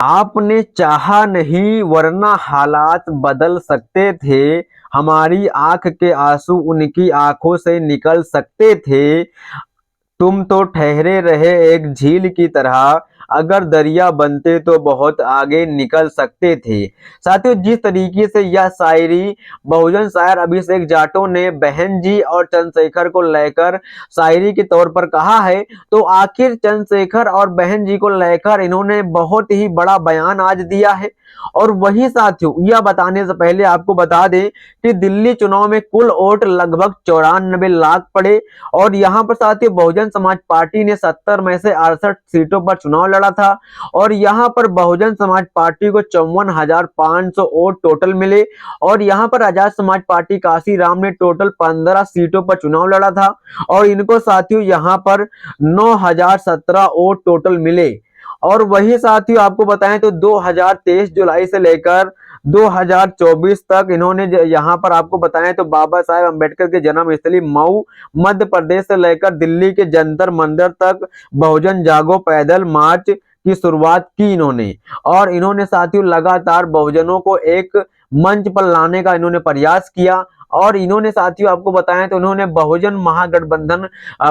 आपने चाहा नहीं वरना हालात बदल सकते थे, हमारी आंख के आंसू उनकी आंखों से निकल सकते थे। तुम तो ठहरे रहे एक झील की तरह, अगर दरिया बनते तो बहुत आगे निकल सकते थे। साथियों, जिस तरीके से यह शायरी बहुजन शायर अभिषेक जाटो ने बहन जी और चंद्रशेखर को लेकर शायरी के तौर पर कहा है, तो आखिर चंद्रशेखर और बहन जी को लेकर इन्होंने बहुत ही बड़ा बयान आज दिया है। और वही साथियों, यह बताने से पहले आपको बता दें कि दिल्ली चुनाव में कुल वोट लगभग 94 लाख पड़े। और यहाँ पर साथियों, बहुजन समाज पार्टी ने 70 में से 68 सीटों पर चुनाव लड़ा था। और यहाँ पर बहुजन समाज पार्टी को 54,500 वोट टोटल मिले। और यहाँ पर आजाद समाज पार्टी काशीराम ने टोटल 15 सीटों पर चुनाव लड़ा था, और इनको साथियों यहाँ पर 9,017 वोट टोटल मिले। और वही साथियों, आपको बताएं तो 2023 जुलाई से लेकर 2024 तक इन्होंने यहाँ पर आपको बताएं तो बाबा साहेब अम्बेडकर के जन्म स्थली मऊ मध्य प्रदेश से लेकर दिल्ली के जंतर मंदिर तक बहुजन जागो पैदल मार्च की शुरुआत की इन्होंने। और इन्होंने साथियों लगातार बहुजनों को एक मंच पर लाने का इन्होंने प्रयास किया। और इन्होंने साथियों आपको बताएं तो इन्होंने बहुजन महागठबंधन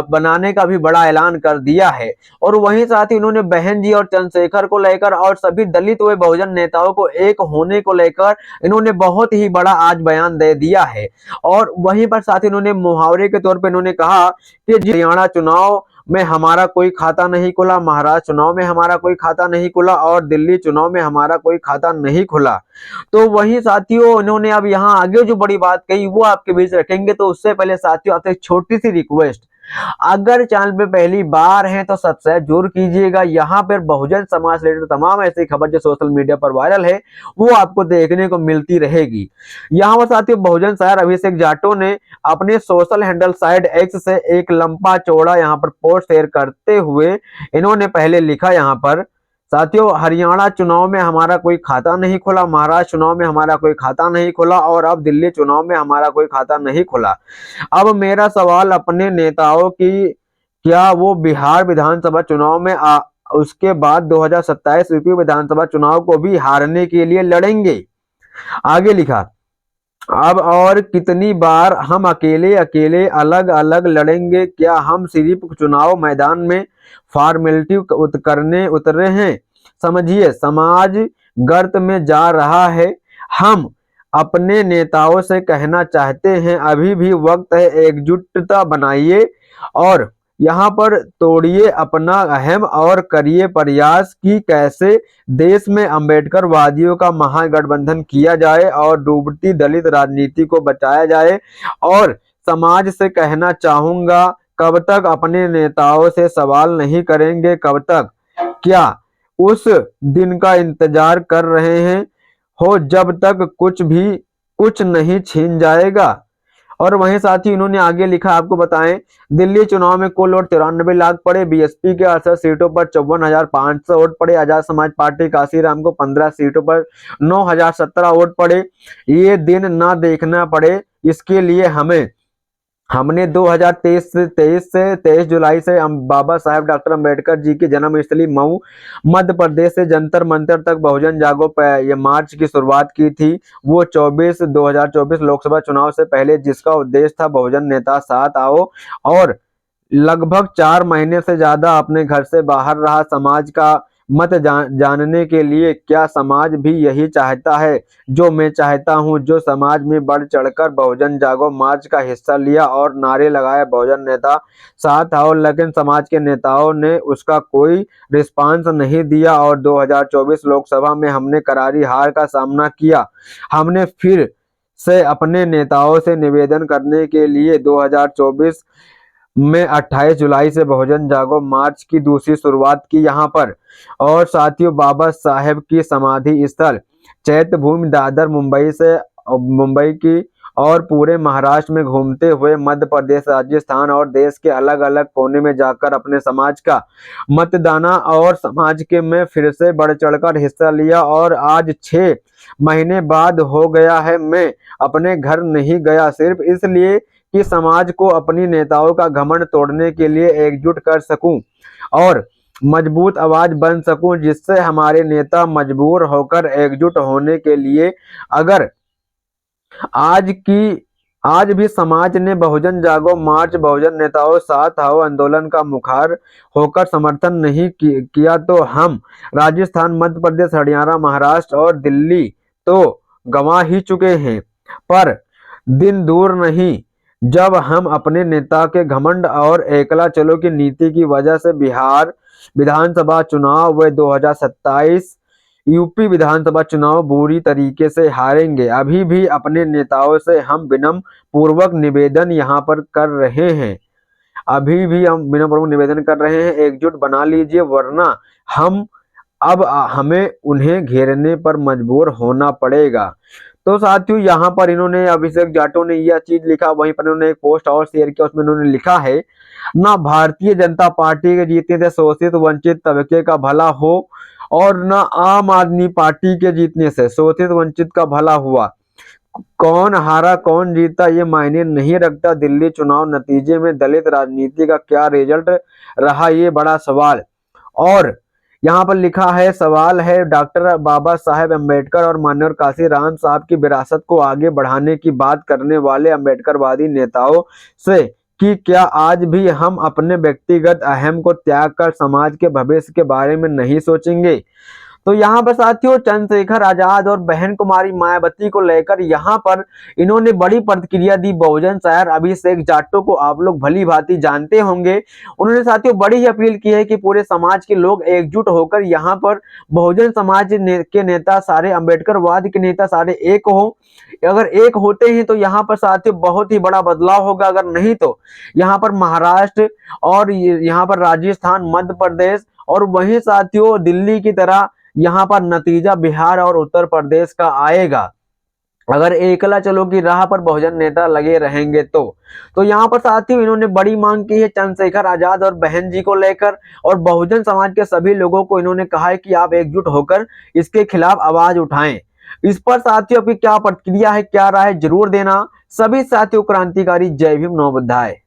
बनाने का भी बड़ा ऐलान कर दिया है। और वहीं साथ ही उन्होंने बहन जी और चंद्रशेखर को लेकर और सभी दलित व बहुजन नेताओं को एक होने को लेकर इन्होंने बहुत ही बड़ा आज बयान दे दिया है। और वहीं पर साथ ही इन्होंने मुहावरे के तौर पर इन्होंने कहा कि हरियाणा चुनाव में हमारा कोई खाता नहीं खुला, महाराष्ट्र चुनाव में हमारा कोई खाता नहीं खुला, और दिल्ली चुनाव में हमारा कोई खाता नहीं खुला। तो वही साथियों, इन्होंने अब यहाँ आगे जो बड़ी बात कही वो आपके बीच रखेंगे। तो उससे पहले साथियों, आपसे एक छोटी सी रिक्वेस्ट, अगर चैनल पे पहली बार हैं तो सब्सक्राइब जरूर कीजिएगा। यहाँ पर बहुजन समाज से रिलेटेड तमाम ऐसी खबर जो सोशल मीडिया पर वायरल है वो आपको देखने को मिलती रहेगी। यहाँ पर साथियों, बहुजन शायर अभिषेक जाटो ने अपने सोशल हैंडल साइड एक्स से एक लंबा चौड़ा यहाँ पर पोस्ट शेयर करते हुए इन्होंने पहले लिखा यहाँ पर, साथियों, हरियाणा चुनाव में हमारा कोई खाता नहीं खुला, महाराष्ट्र चुनाव में हमारा कोई खाता नहीं खुला, और अब दिल्ली चुनाव में हमारा कोई खाता नहीं खुला। अब मेरा सवाल अपने नेताओं की, क्या वो बिहार विधानसभा चुनाव में उसके बाद 2027 यूपी विधानसभा चुनाव को भी हारने के लिए लड़ेंगे? आगे लिखा, अब और कितनी बार हम अकेले अकेले अलग अलग लड़ेंगे? क्या हम सिर्फ चुनाव मैदान में फॉर्मेलिटी करने उतरे हैं? समझिए, समाज गर्त में जा रहा है। हम अपने नेताओं से कहना चाहते हैं, अभी भी वक्त है, एकजुटता बनाइए और यहाँ पर तोड़िए अपना अहम और करिए प्रयास कि कैसे देश में अंबेडकर वादियों का महागठबंधन किया जाए और डूबती दलित राजनीति को बचाया जाए। और समाज से कहना चाहूंगा, कब तक अपने नेताओं से सवाल नहीं करेंगे? कब तक? क्या उस दिन का इंतजार कर रहे हैं हो जब तक कुछ नहीं छीन जाएगा? और वहीं साथ ही इन्होंने आगे लिखा, आपको बताएं, दिल्ली चुनाव में कुल वोट 93 लाख पड़े, बीएसपी के 68 सीटों पर 54,500 वोट पड़े, आजाद समाज पार्टी काशीराम को 15 सीटों पर 9,017 वोट पड़े। ये दिन ना देखना पड़े, इसके लिए हमने 23 जुलाई से बाबा साहेब डॉक्टर अंबेडकर जी के जन्म स्थली मऊ मध्य प्रदेश से जंतर मंतर तक बहुजन जागो ये मार्च की शुरुआत की थी। वो 2024 लोकसभा चुनाव से पहले, जिसका उद्देश्य था बहुजन नेता साथ आओ। और लगभग 4 महीने से ज्यादा अपने घर से बाहर रहा, समाज का मत जानने के लिए। क्या समाज भी यही चाहता है जो मैं चाहता हूं? जो समाज में बढ़ चढ़कर बहुजन जागो मार्च का हिस्सा लिया और नारे लगाए बहुजन नेता साथ आओ, लेकिन समाज के नेताओं ने उसका कोई रिस्पांस नहीं दिया और 2024 लोकसभा में हमने करारी हार का सामना किया। हमने फिर से अपने नेताओं से निवेदन करने के लिए 2024 में 28 जुलाई से बहुजन जागो मार्च की दूसरी शुरुआत की यहाँ पर। और साथियों, बाबा साहेब की समाधि स्थल चैत्य भूमि दादर मुंबई की और पूरे महाराष्ट्र में घूमते हुए मध्य प्रदेश, राजस्थान और देश के अलग अलग कोने में जाकर अपने समाज का मतदाना और समाज के में फिर से बढ़ चढ़कर हिस्सा लिया। और आज 6 महीने बाद हो गया है, मैं अपने घर नहीं गया, सिर्फ इसलिए कि समाज को अपनी नेताओं का घमंड तोड़ने के लिए एकजुट कर सकूं। और मजबूत आवाज बन सकूं, जिससे हमारे नेता मजबूर होकर एकजुट होने के लिए अगर आज की आज भी समाज ने बहुजन जागो मार्च, बहुजन नेताओं साथ आओ आंदोलन का मुखार होकर समर्थन नहीं किया तो हम राजस्थान, मध्य प्रदेश, हरियाणा, महाराष्ट्र और दिल्ली तो गंवा ही चुके हैं। पर दिन दूर नहीं जब हम अपने नेता के घमंड और एकला चलो की नीति की वजह से बिहार विधानसभा चुनाव व 2027 यूपी विधानसभा चुनाव बुरी तरीके से हारेंगे। अभी भी अपने नेताओं से हम विनम्र पूर्वक निवेदन यहाँ पर कर रहे हैं अभी भी हम विनम्र पूर्वक निवेदन कर रहे हैं, एकजुट बना लीजिए, वरना हमें उन्हें घेरने पर मजबूर होना पड़ेगा। तो साथियों, यहाँ पर इन्होंने अभिषेक जाटव ने यह चीज लिखा, वहीं पर इन्होंने एक पोस्ट और शेयर किया, उसमें इन्होंने लिखा है, ना भारतीय जनता पार्टी के जीतने से शोषित वंचित तबके का भला हो और न आम आदमी पार्टी के जीतने से शोषित वंचित का भला हुआ। कौन हारा कौन जीता ये मायने नहीं रखता। दिल्ली चुनाव नतीजे में दलित राजनीति का क्या रिजल्ट रहा, ये बड़ा सवाल। और यहाँ पर लिखा है, सवाल है डॉक्टर बाबा साहेब अम्बेडकर और मान्यवर काशी राम साहब की विरासत को आगे बढ़ाने की बात करने वाले अम्बेडकरवादी नेताओं से कि क्या आज भी हम अपने व्यक्तिगत अहम को त्याग कर समाज के भविष्य के बारे में नहीं सोचेंगे। तो यहाँ पर साथियों, चंद्रशेखर आजाद और बहन कुमारी मायावती को लेकर यहाँ पर इन्होंने बड़ी प्रतिक्रिया दी। बहुजन शायर अभिषेक जाटव को आप लोग भली भांति जानते होंगे। उन्होंने साथियों बड़ी ही अपील की है कि पूरे समाज के लोग एकजुट होकर यहाँ पर बहुजन समाज के नेता सारे, अम्बेडकरवाद के नेता सारे एक हो। अगर एक होते हैं तो यहाँ पर साथियों बहुत ही बड़ा बदलाव होगा, अगर नहीं तो यहाँ पर महाराष्ट्र और यहाँ पर राजस्थान, मध्य प्रदेश और वहीं साथियों दिल्ली की तरह यहाँ पर नतीजा बिहार और उत्तर प्रदेश का आएगा, अगर एकला चलो की राह पर बहुजन नेता लगे रहेंगे तो यहाँ पर साथियों इन्होंने बड़ी मांग की है चंद्रशेखर आजाद और बहन जी को लेकर, और बहुजन समाज के सभी लोगों को इन्होंने कहा है कि आप एकजुट होकर इसके खिलाफ आवाज उठाएं। इस पर साथियों आपकी क्या प्रतिक्रिया है, क्या राय है, जरूर देना। सभी साथियों क्रांतिकारी जय भीम, नमो बुद्धाय।